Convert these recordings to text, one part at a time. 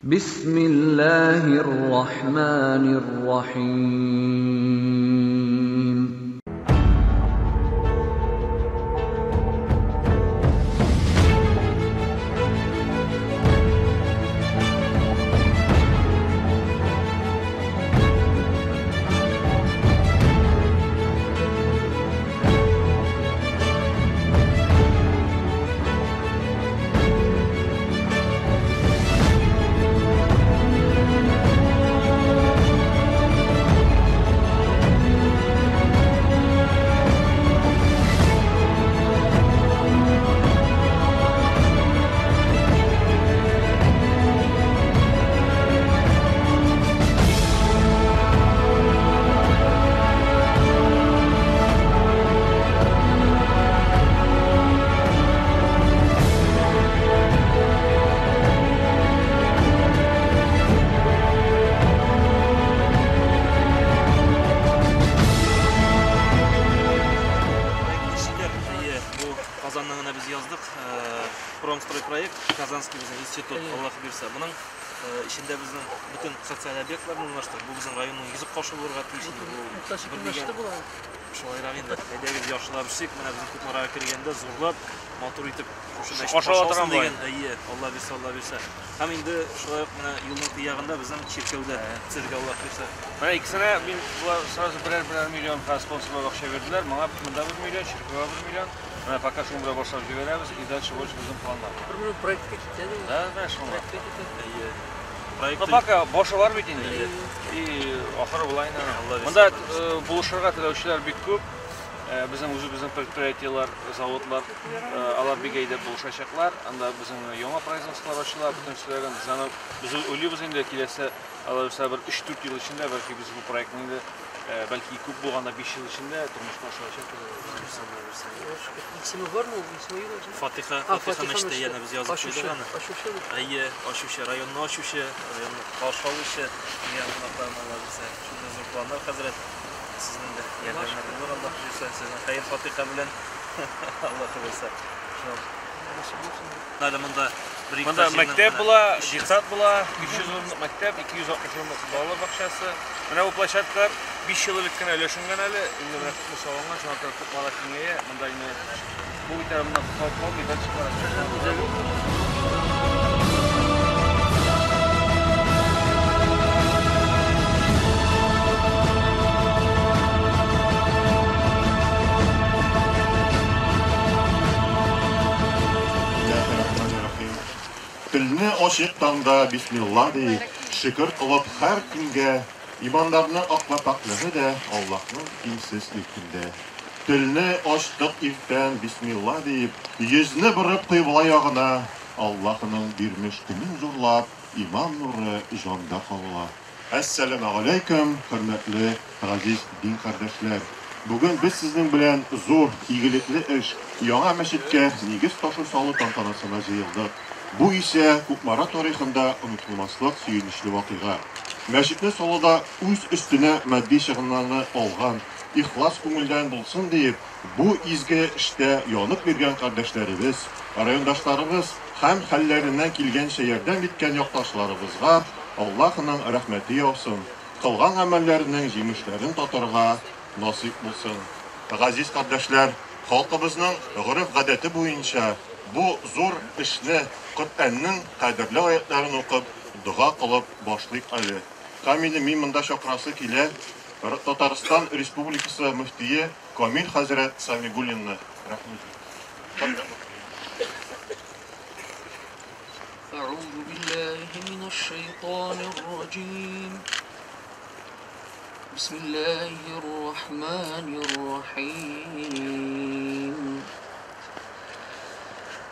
Bismillahirrahmanirrahim. Kazanlarına biz yazdık. Pромстрой проект, Kazanский bizim institut, Allah bilirse. Bunun içinde bizim bütün sosyal obyektlerini ulaştırdık. Bu bizim rayonun yüzük koşulları için bu şolaylar indi. Biz yaşlılar bilsek, mana bizim Kutmaraga kirganda zo'rlab motor itib qo'shaolsin degan, Allah bilsa. Ham endi shulay mana yo'lning tiyog'ida bizim cherkovda sizga Allah bilsa. Mana ikkisine sırası birer milyon sponsor akşam verdiler. Bana bunda 1 milyon, cherkovga 1 milyon. Mana fakat şunu bura boşlab veramiz. İdalchi bo'lish bizim planlar. Bir proyektga ketadi. Da, shunday. Proyekt Fakat boshi var bit endi. Oxiri bulayna. Bunda buluşlarga tilovchilar bek ko'p. Bizim предприятиялар, zavodlar, alar bigayda buluşacaklar. Anda bizim yoma производстволар açılar. Bütün sizlerden biz o'ylaymiz endi kelasi alarsa bir 3-4 yil içinde belki biz bu proyektni belki ko'p bo'lganda 5 yil içinde turmushga oshirishak. İsmi var mı? İsmi yok mu? Fatiha meşte yana biz yazdık. Aşuşa, rayonun aşuşa, rayonun karşılaşı. Yani bunlardan Allah bilse. Şunun zor planlar hazret. Sizin de yerlerine bulur Allah bilirse. Sizin hayır Fatiha bilen Allah bilirse. Nalımında Bunda mektep bula, diktat bula, 300 orunluk mektep, 260 orunluk bala bakşası. Mana bu plaşatlar 5 yıllık gana өлөшөнгөн әле. Инде менә күп салынган, шуңа күрә күп мала киңәя. Монда инде бу битәреннән калкан битәр чыгара. Тілні ашықтанда бисмилла дейіп, шүкір қылып әр күнге, имандарны ақлапақлығы да Аллахның теңсіз үлкінде. Тілні аштық иртен бисмилла дейіп, yüzні бұрып қибла яғына, Аллахның бирмеш күнін зорлап, иман нұры жанда қабыла. Әссәләму алейкум, хөрмәтле газиз дин кардәшләр. Бүген без сезнең белән зур, игелекле эш, яңа мәчеткә нигез ташу салу тантанасына җыелдык. Bu ise Kukmara tarihinde unutulmazlık söylenişli vakıga. Мәчетне салуда үз üstüne maddi şıgınlarını algan, ihlas көңелдән bulsun deyip, bu izge işte yanık vergen kardeşlerimiz, rayondaşlarımız, hem hallerinden kilgençe yerden bitken yaktaşlarımızga Allah'ın rahmeti yağsın, kılgan amellerinin jimişlerin tatarga nasip bulsun. Gaziz kardeşler, halkımızın gırıf gadeti boyunca bu zor işni Kur'an'ın kadirli ayetlerini okup, dua kılıp başlayık ali. Kamil'i miminde şakrası kile, Tataristan Respublikası müftiye Kamil Hazret Samigulin'ni. Euzu billahi mineşşeytanirracim. Bismillahirrahmanirrahim.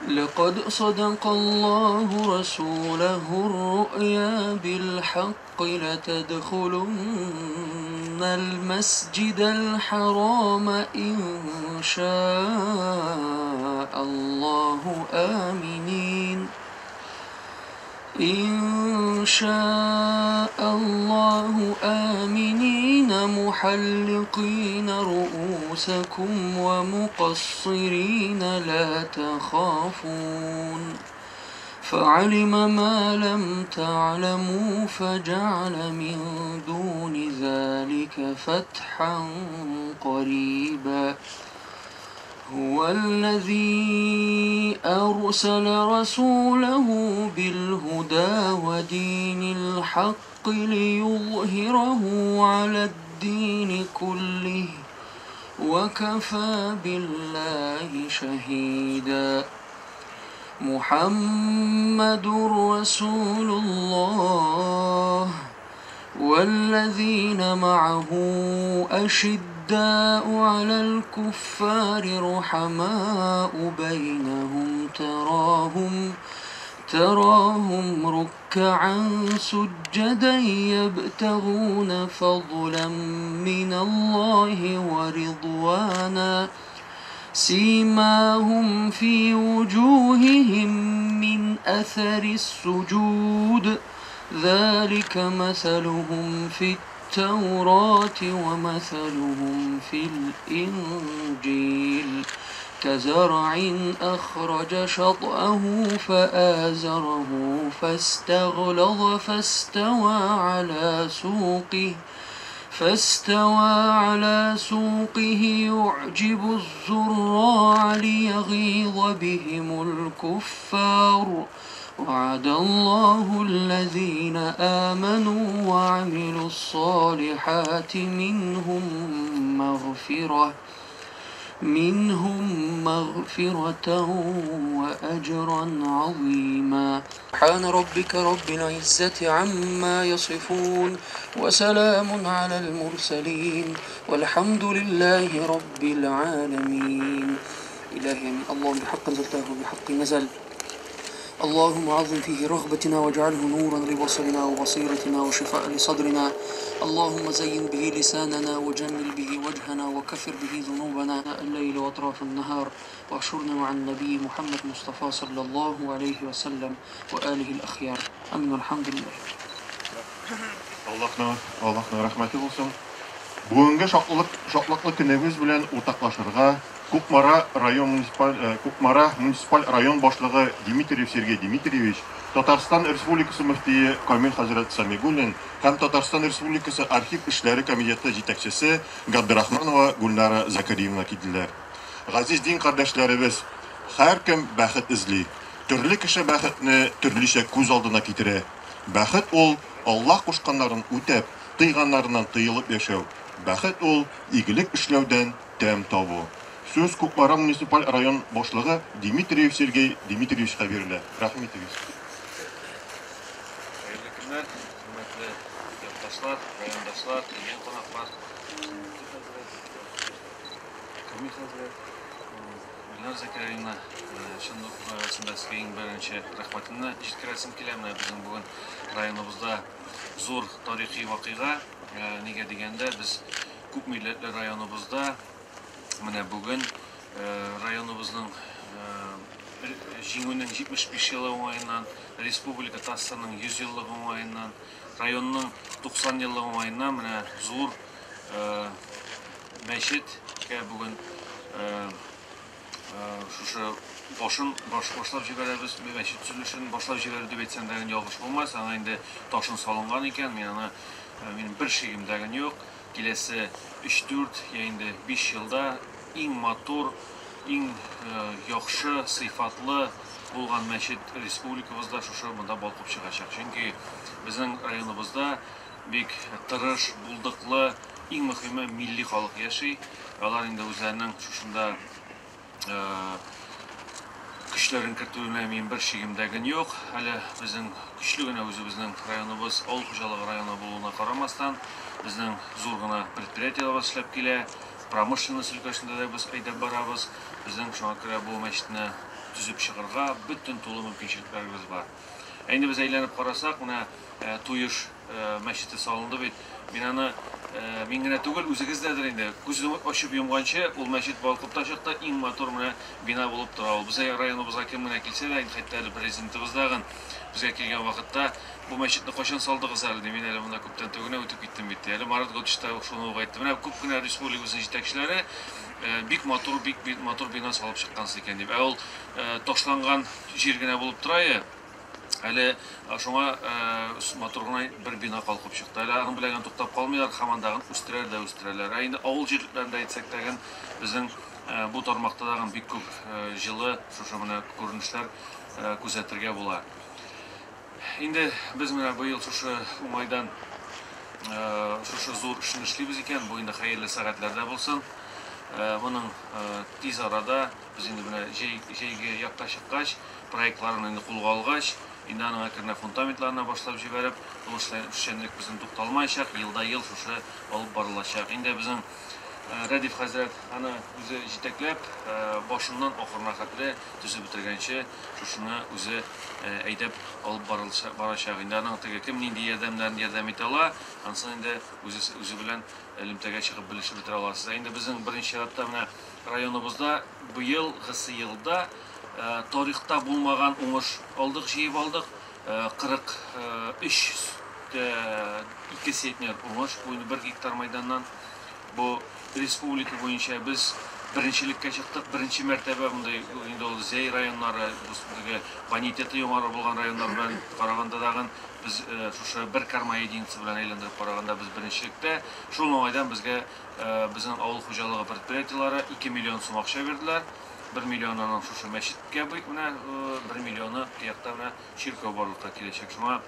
لقد صدق الله رسوله الرؤيا بالحق لتدخلن المسجد الحرام إن شاء الله آمنين محلقين رؤوسكم ومقصرين لا تخافون فعلم ما لم تعلموا فجعل من دون ذلك فتحا قريبا هو الذي أرسل رسوله بالهدى ودين الحق ليظهره على الدين كله وكفى بالله شهيدا محمد رسول الله والذين معه أشداء على الكفار رحماء بينهم تراهم ركعا سجدا يبتغون فضلا من الله ورضوانا سيماهم في وجوههم من أثر السجود ذلك مثلهم في التوراة ومثلهم في الإنجيل كزرع أخرج شطأه فآزره فاستغلظ فاستوى على سوقه يعجب الزراع ليغيظ بهم الكفار وعد الله الذين آمنوا وعملوا الصالحات منهم مغفرة وأجرا عظيما سبحان ربك رب العزة عما يصفون وسلام على المرسلين والحمد لله رب العالمين إلهي اللهم بحق أنزلته وبحق نزل اللهم عظم فيه رغبتنا واجعله نورا لبصرنا وبصيرتنا وشفاء لصدرنا اللهم زين به لساننا وجمل به وجهنا وكفر به ذنوبنا الليل وأطراف النهار واحشرنا مع النبي محمد مصطفى صلى الله عليه وسلم وآله الأخيار أمين الحمد لله Allah'ın rahmeti olsun. Бүгінгі шоқлықлы күніміз білен ортақлашырға Кукмара муниципаль район башлығы Дмитриев Сергей Дмитриевич, Татарстан Республикасы мөфтие Камил Хазрат Самигуллин һәм Татарстан Республикасы архив эшләре комитеты җитәкчесе Габдрахманова Гульнара Закариевна килделәр. Газиз дин кардәшләребез, һәркем бәхет эзли. Төрле кеше бәхетне төрлечә күз алдына китерә. Бәхет ул Аллаһ кушканнарын үтәп, тыйганнарыннан тыелып яшәү. Бәхет ул игелек эшләүдән тәм табу. Сөз Кукмара муниципаль район башлыгы Дмитриев Сергей Дмитриевичка бирелә. Рәхмәт итегез. Хәерле көннәр, хөрмәтле якташлар, райондашлар, килгән кунаклар. Камил хәзрәт, Гульнара Закариевна, шундый арасында сезгә иң беренче рәхмәтемне җиткерәсем килә. Менә безнең бүген районыбызда зур тарихи вакыйга. Нигә дигәндә, без күп милләтле районыбызда менә бүген районыбызның җиңүнең 75 елы уңаеннан, республика Татарстанның 100 еллыгы уңаеннан, районның 90 еллыгы уңаеннан менә зур мәчеткә бүген шушы башлап җибәрәбез, мәчет төзелешен башлап җибәрү дип әйтсәм дә ялгыш булмас. Аңа инде ташын салынган икән, минем бер шигемдәген юк. Киләсе 3-4 инде 5 елда иң матур, иң яхшы, сыйфатлы булган мәчет республикабызда шушы монда балкып чыгачак. Чөнки безнең районыбызда бик тырыш, булдыклы, иң мөһиме милли халык яши. Алар инде үзләренең шушында көчләрен кертүенә мин бер шигемдәген юк. Әле безнең көчле генә үзебезнең районыбыз авыл хуҗалыгы районы булуына карамастан, безнең зур гына предприятиеләр эшләп килә. Промышленность өлкәсендә дә без әйдәп барабыз. Безнең шуңа күрә бу мәчетне төзеп чыгарга бөтен тулы мөмкинлекләребез бар. Инде без әйләнеп карасак, менә Туеш мәчете салынды бит. Мин генә түгел, үзегездәдер инде. Күзне ачып йомганчы, ул мәчет балкып та чыкты, иң матур менә бина булып тора. Ул безнең районыбызга кем генә килсә дә, хәтта президентыбыздагы безгә килгән вакытта бу мәчетне кайчан салдыгыз әле? Мин әле монда күптән түгел үтеп киттем бит. Әле Марат Гөлчтә шуны әйтте. Менә күп кенә республикабызның җитәкчеләре бик матур бина салып чыккансыз икән дип. Ул ташланган җир генә булып тора. Әле шуңа матур гына бер бина калкып чыкты. Әле аның белән туктап калмыйлар, һамандагын үстерәләр. Инде авыл җирләрендә әйтсәк тәген безнең бу тармакта дагы бик күп җылы шушы менә күренешләр күзәтергә була. Инде без менә бу ел шушы уңайдан шушы зур эшне эшлибез икән, бу инде хәерле сәгатьләрдә булсын. Моның тиз арада без инде менә җәйге якка чыккач, проектларны инде кулга алгач, инде аның әкренләп фундаментларына башлап җибәреп, ул эшчәнлек безнең тукталмаячак, елда-ел шушы алып барылачак. Инде безнең Рәдиф хәзрәт аны үзе җитәкләп, башыннан ахырына хәтле төзеп бетергәнче шушыны үзе әйдәп алып барачак. Инде аның теге кем нинди ярдәм итә ала, анысы инде үзе белән элемтәгә чыгып белешеп бетерә аласыз. Инде безнең беренче чиратта менә районыбызда быел гыйсы елда тарихта булмаган уңыш алдык, җыеп алдык. 43 сентнер уңыш, бу 1 гектар майданнан бу республика буенча без беренчелеккә чыктык. Беренче мәртәбә мондай инде ул Зәй районнары, бу бонитеты югары булган районнар белән караганда дагы без шушы бер карма единица белән әйләндереп караганда без беренчелектә. Шул уңайдан безгә безнең авыл хуҗалыгы предприятиеләре 2 миллион сум акча бирделәр. 1 миллионнан шушы мәчеткә менә 1 миллионы якта менә чиркәү барлыкка киләчәк. Шуңа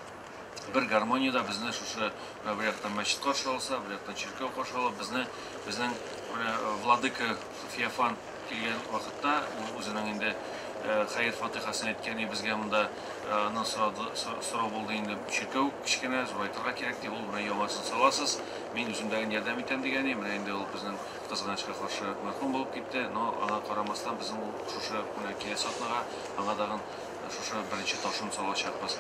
бер гармониядә безне шушы бер яктан мәчет каршы алса, бер яктан чиркәү каршы алып, безнең владыка Феофан килгән вакытта үзенең инде хәйр фатихасын әйткән, безгә монда сорау булды, инде чиркәү кичкенә зурайтырга кирәк дип, ул менә яңасын саласыз, мин үземдән ярдәм итәм дигән, менә инде ул безнең кызганычка каршы мәрхүм булып китте, но аңа карамастан безнең шушы менә киләсе атнага аңа дагы шушы беренче ташын салачакбыз.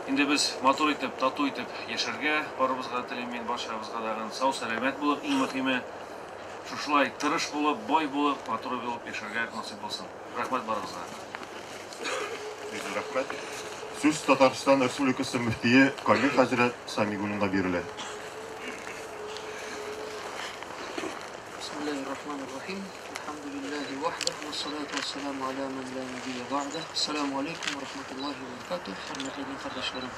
Инде без матур итеп, тату итеп яшәргә барыбызга телим, мин барчабызга дагы сау сәламәт булып, иң мөһиме шушылай тырыш булып, бай булып, матур булып яшәргә насыйп булсын. Рәхмәт барыгызга. Рәхмәт. Сүз Татарстан Республикасы мөфтие Камил хәзрәт Самигуллинга бирелә. Бисмиллаһир-рахманир-рахим. Алхамдулиллаһи вахдах, вассалату вассаламу аля ман ла набия ба'дах. Ассаламу алейкум ва рахматуллаһи ва баракатух. Хөрмәтле кардәшләрем.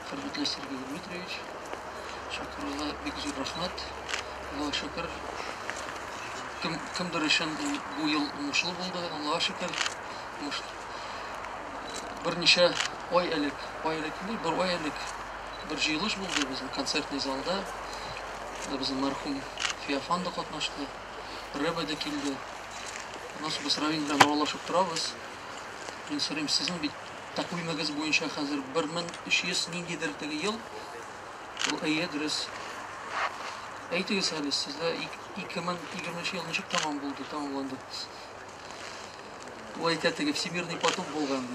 Хөрмәтле Сергей Дмитриевич, шөкрле, бик зур рәхмәт. Аллаһ шөкер. Кемдер өчен бу ел уңышлы булды, Аллаһ шөкер. Берничә ай элек бер җыелыш булды безнең концертный залда. Безнең мәрхүм Феофан да катнашты, Рәбә дә килде. Без Равин белән аралашып торабыз. Мин сорыйм, сезнең бит тәкъвимегез буенча хәзер 1300 ниндидер теге ел. Ул дөрес. Әйтегез әле, сездә 2020 ел ничек тамамланды? Ул әйтә, теге всемирный потоп булган.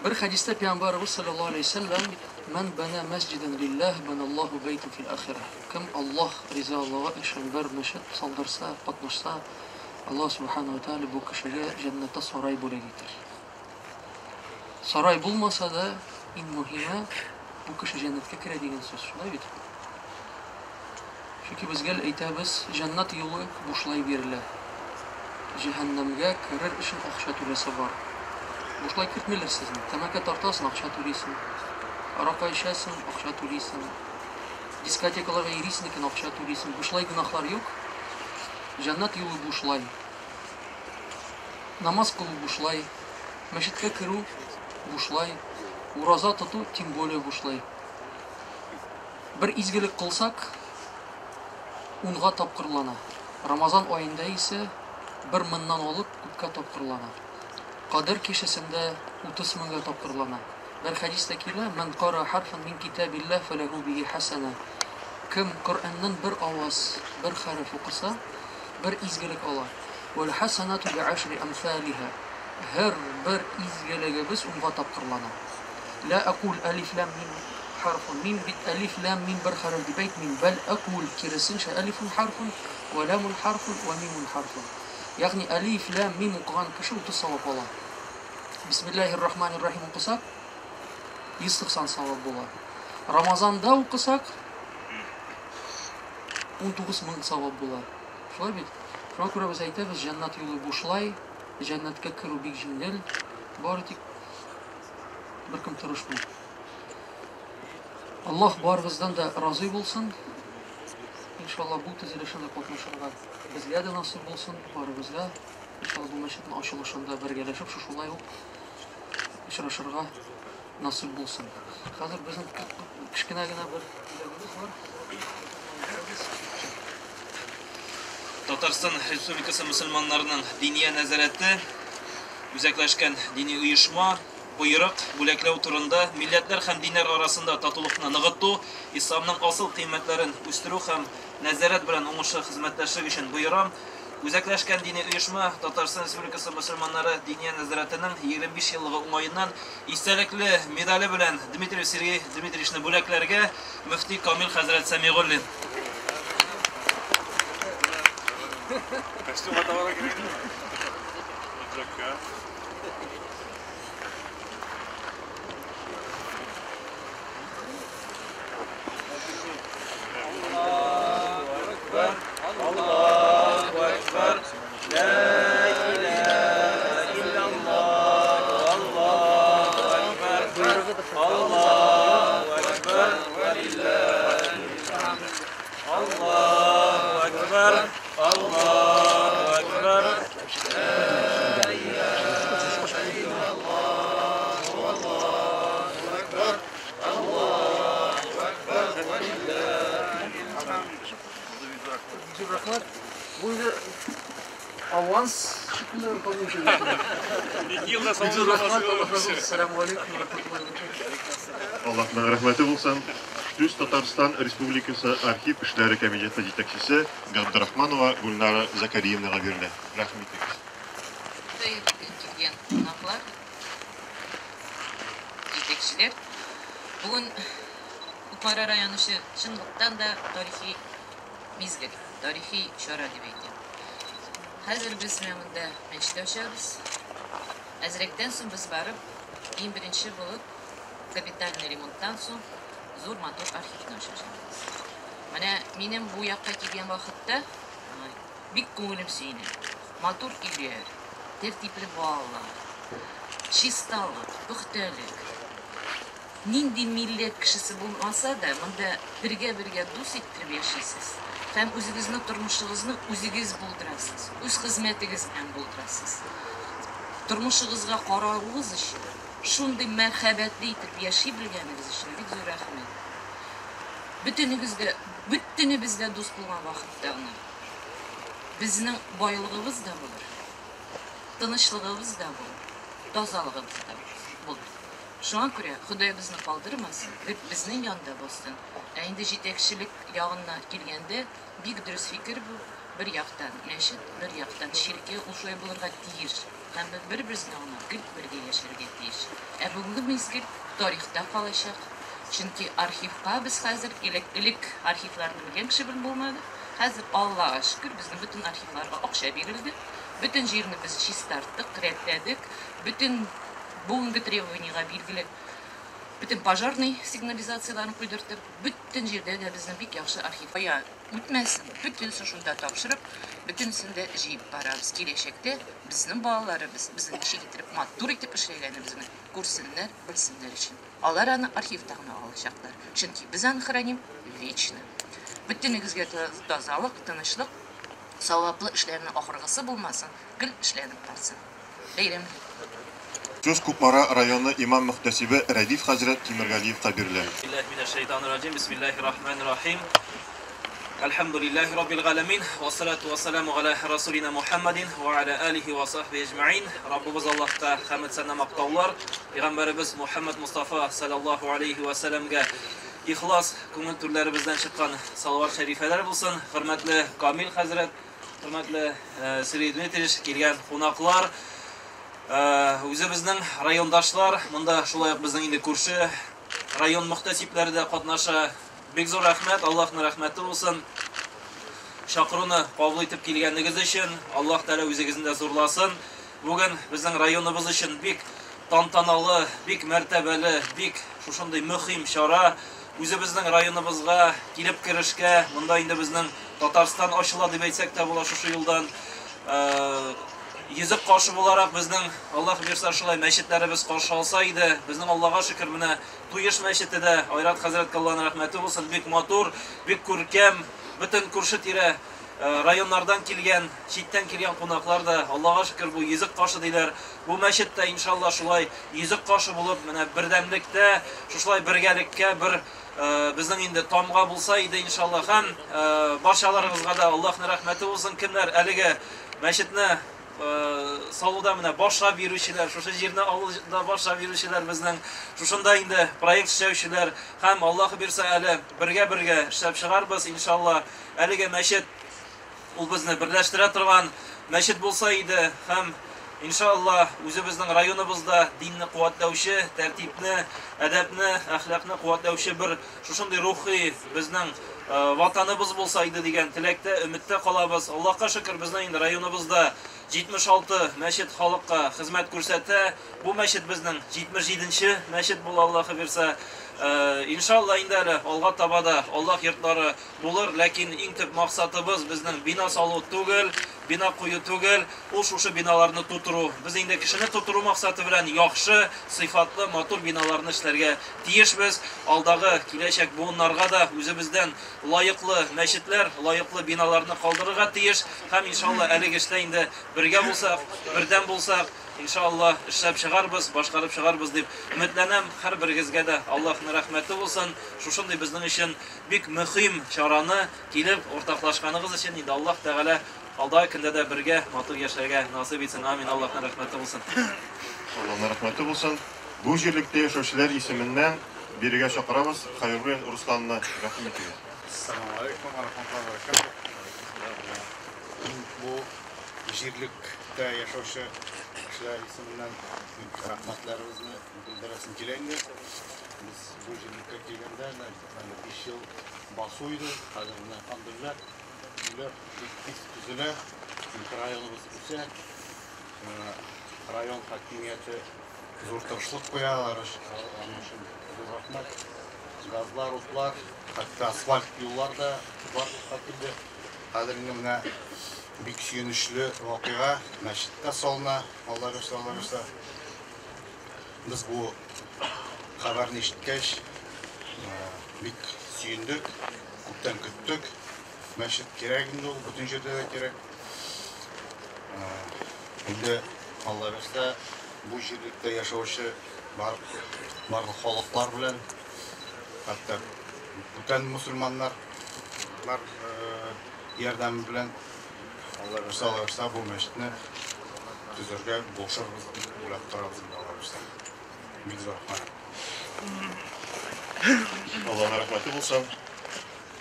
Bir hadiste Peygamberimiz sallallahu aleyhi ve sellem men bana mesciden lillah benallahu beytu fil ahireh. Kim Allah rızalığı için bir meşet saldırsa, patlaşsa, Allah subhanahu wa ta'ala bu kişiye cennete saray bule getir. Saray bulmasa da en mühime bu kişi cennetke kire diyen söz. Şuna bit. Çünkü biz gel eytemiz cennet yolu boşlay verirler. Cehennemge kirer için akşa türesi var. Boşlay kirtmirler sizin. Temeke tartasın, akşa türesin. Araka içersin, akşa türesin. Diskotekalara yerisin, akşa türesin. Boşlay günahlar yok. Cennet yolu boşlay. Namaz kılı boşlay. Meşitke kiru boşlay. Uraza tutu tim bolye boşlay. Bir izgilik kılsak unga tapkırlana. Ramazan ayında ise 1000'dan alıp küpke tapkırlana. Kadir kişisinde 30.000'ga tapkırlana. Bir hadiste kile men qara harfan min kitabillah felehu bihi hasana. Kim Kur'an'dan bir avaz, bir harf okusa bir izgilik alar. Vel hasanatu bi ashri amthaliha. Her bir izgiliğe biz unga tapkırlana. La aqul alif lam mim harfun mim bit alif lam mim bir harf dibeyt min bel aqul kirisinşe alifun harfun ve lamun harfun ve mimun harfun. Yani alif lam mim okuyan kişi 30 savap alar. Bismillahirrahmanirrahim okusak 190 savap bular. Ramazanda okusak 19.000 savap bular. Şolay bit. Şuna göre biz aytamiz, cennet yolu boşlay, cennetke kiru bik jingel. Бары тик беркем тырыш бул. Аллаһ барыгыздан да разый булсын. Иншалла бу төзелешендә катнашырга безгә дә насыйп булсын, барыгызга. Иншалла бу мәчетнең ачылышында бергәләшеп шулай ук очрашырга насыйп булсын. Хәзер безнең кичкенә генә бер билгебез бар. Татарстан Республикасы мөселманнарының диния нәзарәте үзәкләшкән дини оешма буйрык бүләкләү турында милләтләр һәм диннәр арасында татулыкны ныгыту, исламның асыл кыйммәтләрен үстерү һәм нәзарәт белән уңышлы хезмәттәшлек өчен буйрам. Үзәкләшкән дини оешма Татарстан Республикасы мөселманнары диния нәзарәтенең 25 еллыгы уңаеннан истәлекле медале белән Дмитрий Сергей Дмитриевичны бүләкләргә мөфти Камил хәзрәт Сәмигуллин. Костюм атавара керек. Rahmat. Bu avans şeklinde yapalım şöyle. 2 yılda Selamun aleyküm. Аллаһның рәхмәте булсын. Төз Татарстан Республикасы архив эшләре комитеты җитәкчесе Габдрахманова Гульнара Закариевнага бирелә. Рәхмәт итегез. Келген қонақлар, жетекшілер. Бүгін Кукмара районы шындықтан да тарихи мезгіл, тарихи шара деп айтам. Хәзір біз мәмінде мәншіде өшеміз. Әзіректен соң біз барып, ең бірінші болып капитальный ремонттан соң зор мотор архивіне өшеміз. Менә менің бұл жаққа келген вақытта бик көңілім сөйіне. Мотор үйлер, тәртиплі балалар, чисталық, пөхтәлік. Нинди милләт кешесе булмаса да, монда бергә дус иттереп яшисез. Һәм үзегезнең тормышыгызны үзегез булдырасыз. Үз хезмәтегез белән булдырасыз. Тормышыгызга каравыгыз өчен, шундый мәрхәбәтле итеп яши белгәнегез өчен бик зур рәхмәт. Бөтенебезгә дус булган вакытта гына безнең байлыгыбыз да булыр. Тынычлыгыбыз да булыр. Тазалыгыбыз да булыр. Шуңа күрә Ходай безне калдырмасын, безнең янда булсын. Инде җитәкчелек ягына килгәндә бик дөрес фикер бу. Бер яктан мәчет, бер яктан ширкә ушулай булырга тиеш. Һәм бер-беребезне гына бергә яшәргә тиеш. Бүгенге мизгел тарихта калачак. Чөнки архивка без хәзер элек архивларны белгән кеше булмады. Хәзер Аллаһка шөкер безнең бөтен архивларга акча бирелде. Бөтен җирне без чистарттык, рәтләдек. Бөтен бүгенге требованиягә билгеле бөтен пожарный сигнализацияларын куйдыртып, бөтен җирдә дә безнең бик яхшы архив. Үтмәсен, бөтенсен шунда тапшырып, бөтенсен дә җыеп барабыз. Киләчәктә безнең балаларыбыз безнең ничек итеп матур итеп эшләгәнебезне күрсеннәр, белсеннәр өчен. Алар аны архивта гына алачаклар. Чөнки без аны храним вечно. Бөтенегезгә тазалык, тынычлык, саваплы эшләрнең ахыргысы булмасын, гел эшләнеп барсын. Бәйрәм. Төз Кукмара районы имам мөхтәсибе Рәдиф хәзрәт Тимергалиевка бирелә. Бисмиллаһир-рахманир-рахим. Бисмиллаһир-рахманир-рахим. Алхамдулиллаһи раббил аламин. Вассалату вассаламу аля расулина Мухаммадин ва аля алихи ва сахбихи аҗмаин. Раббыбыз Аллаһка хәмд сана мактаулар. Пәйгамбәрбез Мухаммад Мустафа саллаллаһу алейхи ва салламга ихлас күңел түрләребездән чыккан салават шәрифәләр булсын. Хөрмәтле Камил хәзрәт, хөрмәтле Сергей Дмитриевич, килгән кунаклар. Үзебезнең райондашлар, монда шулай ук безнең инде күрше район мөхтәсибләре дә катнаша. Бик зур рәхмәт, Аллаһның рәхмәте булсын. Шакыруны кабул итеп килгәнегез өчен Аллаһ Тәала үзегезне зурласын. Бүген безнең районыбыз өчен бик тантаналы, бик мәртәбәле, бик шушындый мөһим чара. Үзебезнең районыбызга килеп керешкә, монда инде безнең Татарстан ачыла дип әйтсәк тә була шушы юлдан. Йөзек каршы буларак безнең Аллаһ бирсә шулай мәчетләребез каршы алса иде. Безнең Аллаһка шөкер менә Туеш мәчете дә Айрат хәзрәткә Аллаһның рәхмәте булсын, бик матур, бик күркәм, бөтен күрше-тирә районнардан килгән, читтән килгән кунаклар да Аллаһка шөкер бу йөзек каршы диләр. Бу мәчеттә иншалла шулай йөзек каршы булып, менә бердәмлектә, шулай бергәлеккә бер безнең инде тамга булса иде иншалла һәм барчаларыгызга да Аллаһның рәхмәте булсын. Кемнәр әлеге мәчетне салуда менә башлап бирүчеләр, шушы җирне алуда башлап бирүчеләр безнең шушында инде проект эшләүчеләр һәм Аллаһ бирсә әле бергә эшләп чыгарбыз иншалла. Әлеге мәчет ул безне берләштерә торган мәчет булса иде һәм иншалла үзебезнең районыбызда динне куатлаучы, тәртипне, әдәпне, әхлакны куатлаучы бер шушындый рухи безнең ватаныбыз булса иде дигән теләктә, өметтә калабыз. Аллаһка шөкер, безнең инде районыбызда 76 мәчет халыкка хезмәт күрсәтә. Бу мәчет безнең 77нче мәчет була Аллаһы бирсә. Иншалла инде әле алга таба да Аллаһ йортлары булыр, ләкин иң төп максатыбыз безнең бина салу түгел, бина кую түгел, ул шушы биналарны тутыру. Без инде кешене тутыру максаты белән яхшы, сыйфатлы, матур биналарны эшләргә тиешбез. Алдагы киләчәк буыннарга да үзебездән лаеклы мәчетләр, лаеклы биналарны калдырырга тиеш. Һәм иншалла әлеге эштә инде бергә булсак, бердәм булсак, иншалла эшләп чыгарбыз, башкарып чыгарбыз дип өметләнәм. Һәрберегезгә дә Аллаһның рәхмәте булсын. Шушындый безнең өчен бик мөһим чараны килеп уртаклашканыгыз өчен инде Аллаһ Тәгалә алдагы көндә дә бергә матур яшәргә насыйп итсен. Амин. Аллаһның рәхмәте булсын. Аллаһның рәхмәте булсын. Бу җирлектә яшәүчеләр исеменнән бирегә чакырабыз. Хәйрулла Русланны рәхмәт итәбез. Assalamu alaikum wa rahmatullahi wa barakatuh. Bu җирлектә яшәүче кешеләр исеменнән рәхмәтләребезне белдерәсем килә инде. Без бу җирлеккә килгәндә 5 ел басу иде. Хәзер менә алхамдулилlah үйләр бик төзелә. Районыбыз үсә. Район хакимияте зур тырышлык куялар. Аның өчен рәхмәт. Газлар, утлар, хәтта асфальт юллар да бар хәтта. Хәзер менә бик сөенечле вакыйга мәчеттә салына. Алла рәхмәт. Без бу хәбәрне ишеткәч бик сөендек, күптән көттек. Мәчет кирәк инде ул, бөтен җирдә дә кирәк. Инде Алла рәхмәт. Бу җирлектә яшәүче барлык халыклар белән hatta бүтән мусульманнар ярдәме белән Алла рәхмәт бу мәчетне төзергә булышырбыз дип уйлап торабыз инде Алла рәхмәт. Бик зур рәхмәт. Аллаһның рәхмәте булсын.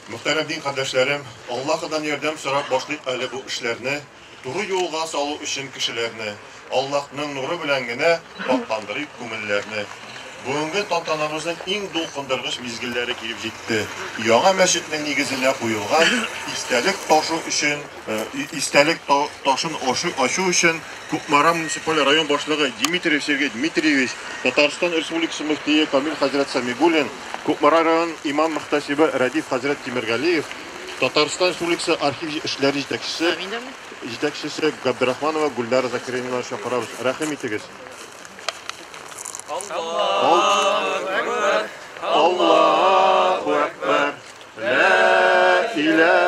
Мөхтәрәм дин кардәшләрем, Аллаһыдан ярдәм сорап башлыйк әле бу эшләрне, туры юлга салу өчен кешеләрне, Аллаһның нуры белән генә паккандырып күңелләрне. Бүгенге тантанабызның иң дулкындыргыч мизгелләре килеп җитте. Яңа мәчетнең нигезенә куелган истәлек ташы өчен, истәлек ташын ачу өчен Кукмара муниципаль район башлыгы Дмитриев Сергей Дмитриевич, Татарстан Республикасы мөфтие Камил хәзрәт Самигуллин, Кукмара район имам мөхтәсибе Радиф хәзрәт Тимергалиев, Татарстан Республикасы архив эшләре җитәкчесе Габдрахманова Гульнара Закиринова чакырабыз. Рәхим итегез. Allahu Ekber, La ilahe